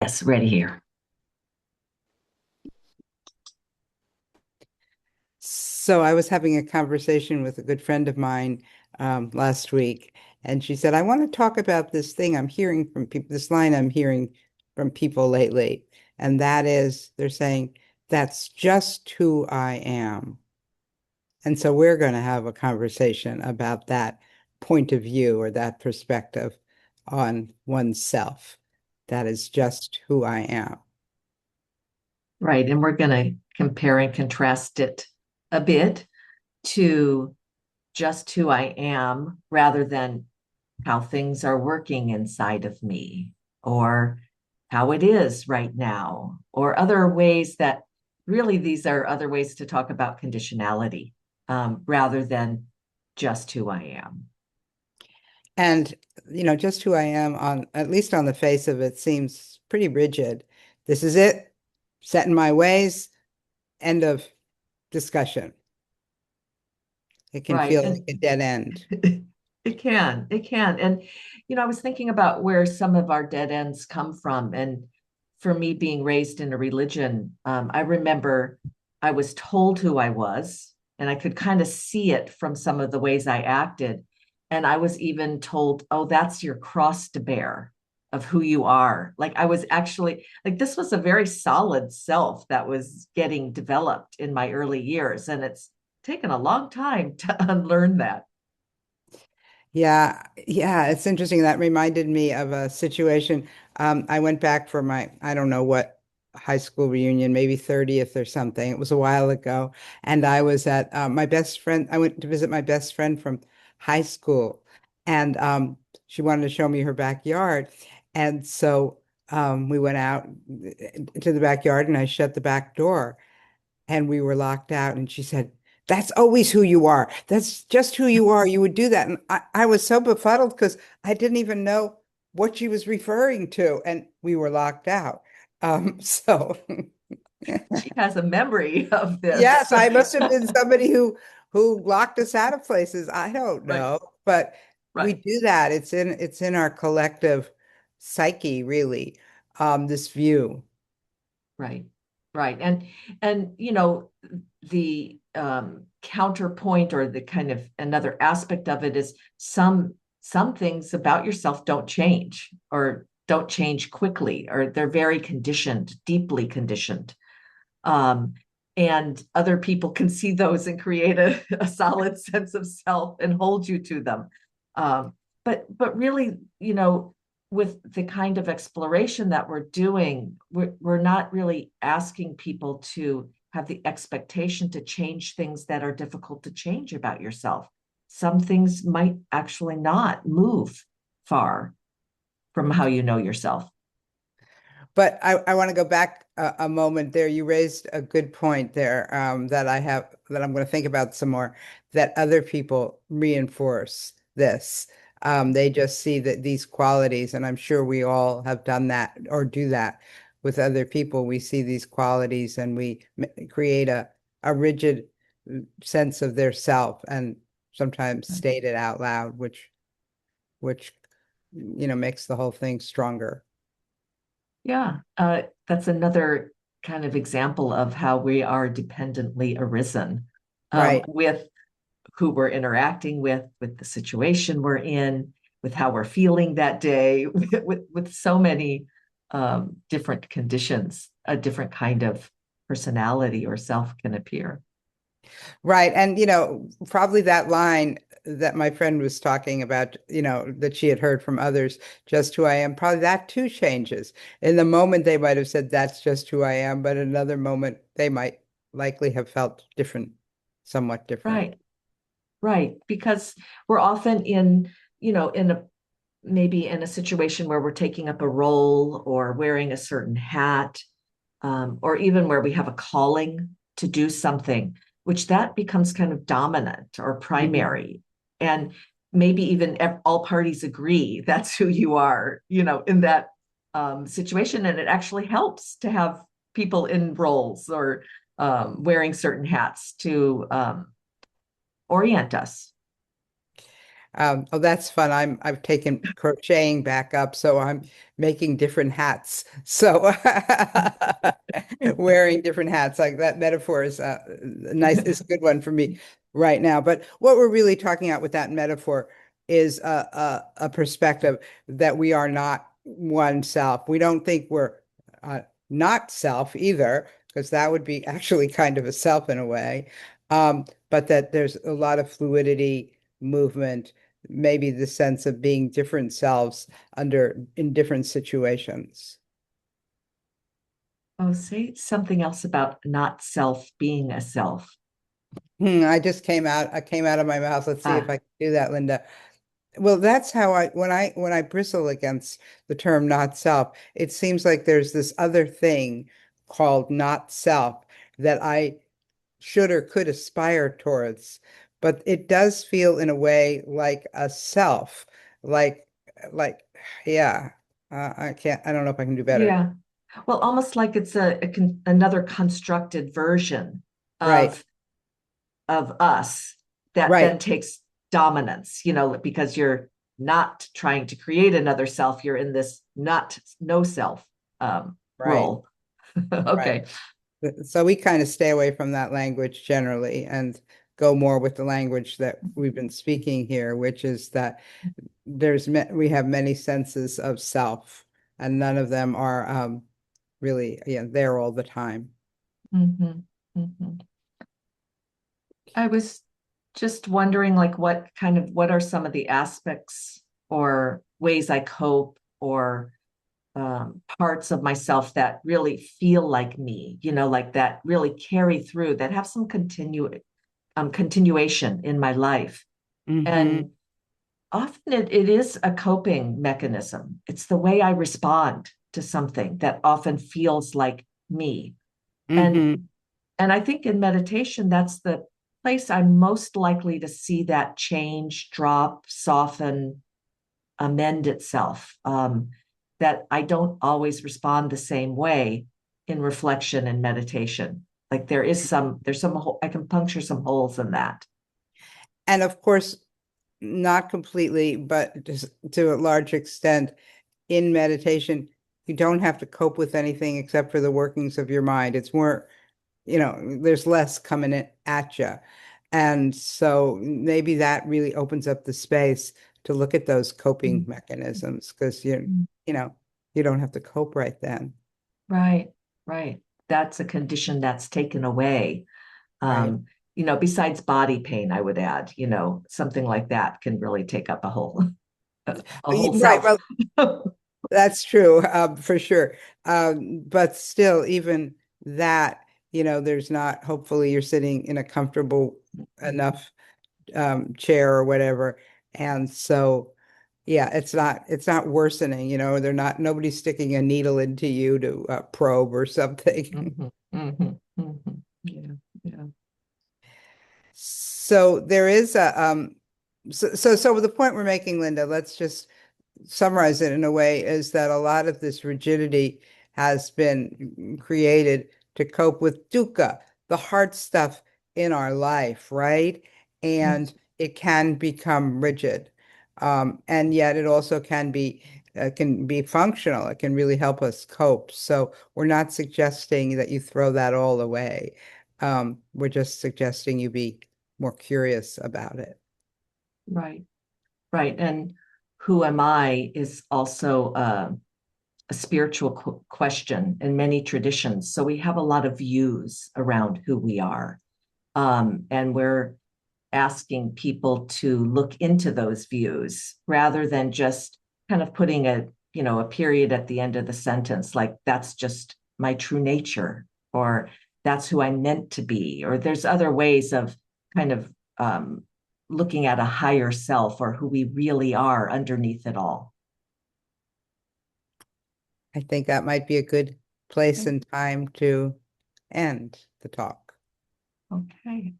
Yes, ready here. So I was having a conversation with a good friend of mine last week, and she said, I want to talk about this thing I'm hearing from people, this line I'm hearing from people lately. And that is, they're saying, that's just who I am. And so we're going to have a conversation about that point of view or that perspective on oneself. That is just who I am. Right. And we're going to compare and contrast it a bit to just who I am rather than how things are working inside of me or how it is right now, or other ways that really these are other ways to talk about conditionality rather than just who I am. And, just who I am on, at least on the face of it, seems pretty rigid. This is it, set in my ways, end of discussion. It can Right. feel like And a dead end. it can, it can. And, I was thinking about where some of our dead ends come from. And for me, being raised in a religion, I remember I was told who I was, and I could kind of see it from some of the ways I acted. And I was even told, oh, that's your cross to bear of who you are. Like I was actually, like, this was a very solid self that was getting developed in my early years. And it's taken a long time to unlearn that. Yeah, yeah, it's interesting. That reminded me of a situation. I went back for my, I don't know what high school reunion, maybe 30th or something. It was a while ago. And I was at my best friend. I went to visit my best friend from high school. And she wanted to show me her backyard. And so we went out to the backyard and I shut the back door and we were locked out. And she said, that's always who you are. That's just who you are. You would do that. And I was so befuddled because I didn't even know what she was referring to. And we were locked out. So She has a memory of this. yes, I must have been somebody who locked us out of places. I don't Right, know. But we right, do that. It's in our collective psyche, really, this view. right, right. And the counterpoint or the kind of another aspect of it is some things about yourself don't change or don't change quickly, or they're very conditioned, deeply conditioned. Um, and other people can see those and create a solid sense of self and hold you to them. Um, but really, with the kind of exploration that we're doing, we're not really asking people to have the expectation to change things that are difficult to change about yourself. Some things might actually not move far from how you know yourself. But I want to go back a moment there. You raised a good point there that I'm going to think about some more, that other people reinforce this. They just see that these qualities, and I'm sure we all have done that or do that with other people. We see these qualities and we create a rigid sense of their self and sometimes state it out loud, which makes the whole thing stronger. Yeah, that's another kind of example of how we are dependently arisen Right. with who we're interacting with the situation we're in, with how we're feeling that day, with so many different conditions, a different kind of personality or self can appear. Right. And, probably that line that my friend was talking about, that she had heard from others, just who I am, probably that too changes. In the moment, they might have said, that's just who I am. But in another moment, they might likely have felt different, somewhat different. Right, right. Because we're often in a maybe in a situation where we're taking up a role or wearing a certain hat, or even where we have a calling to do something, which that becomes kind of dominant or Mhm. primary. And maybe even all parties agree that's who you are, in that situation. And it actually helps to have people in roles or wearing certain hats to orient us. Oh, that's fun. I've taken crocheting back up, so I'm making different hats. So wearing different hats, like that metaphor is nice. It's a good one for me right now. But what we're really talking about with that metaphor is a perspective that we are not one self. We don't think we're uh, not self either, because that would be actually kind of a self in a way. But that there's a lot of fluidity, movement, maybe the sense of being different selves under in different situations. Oh, say something else about not self being a self. I came out of my mouth. Let's see if Ah, I can do that, Linda. Well, that's how when I bristle against the term not self, it seems like there's this other thing called not self that I should or could aspire towards, but it does feel in a way like a self, like like yeah. I don't know if I can do better. yeah. Well, almost like it's another constructed version Right, of us that right, then takes dominance, because you're not trying to create another self. You're in this not no self right, role. right. Okay. So we kind of stay away from that language generally and go more with the language that we've been speaking here, which is that we have many senses of self, and none of them are really, there all the time. Hmm. Hmm. I was just wondering, like, what are some of the aspects or ways I cope or parts of myself that really feel like me, like that really carry through, that have some continuation in my life. Hmm. And often it is a coping mechanism. It's the way I respond to something that often feels like me. And Hmm. and I think in meditation, that's the place I'm most likely to see that change, drop, soften, amend itself. That I don't always respond the same way in reflection and meditation. Like there's some, I can puncture some holes in that. And of course, not completely, but just to a large extent, in meditation, you don't have to cope with anything except for the workings of your mind. It's more, there's less coming at you. And so maybe that really opens up the space to look at those coping Mm. mechanisms because Mm. you know, you don't have to cope right then. Right, right. That's a condition that's taken away. Right. Um, besides body pain, I would add, something like that can really take up a whole Right. self. Well, that's true, for sure. But still, even that, there's not, hopefully you're sitting in a comfortable enough chair or whatever. And so, yeah, it's not worsening, nobody's sticking a needle into you to probe or something. Mhm, mhm, mhm. Yeah, yeah. So there is so the point we're making, Linda, let's just summarize it in a way, is that a lot of this rigidity has been created to cope with dukkha, the hard stuff in our life, right? Mm. And it can become rigid. And yet it also can be functional. It can really help us cope. So we're not suggesting that you throw that all away. We're just suggesting you be more curious about it. Right, right. And who am I is also a spiritual question in many traditions. So we have a lot of views around who we are. And we're asking people to look into those views rather than just kind of putting a period at the end of the sentence, like that's just my true nature, or that's who I'm meant to be, or there's other ways of kind of looking at a higher self or who we really are underneath it all. I think that might be a good place and time to end the talk. Okay.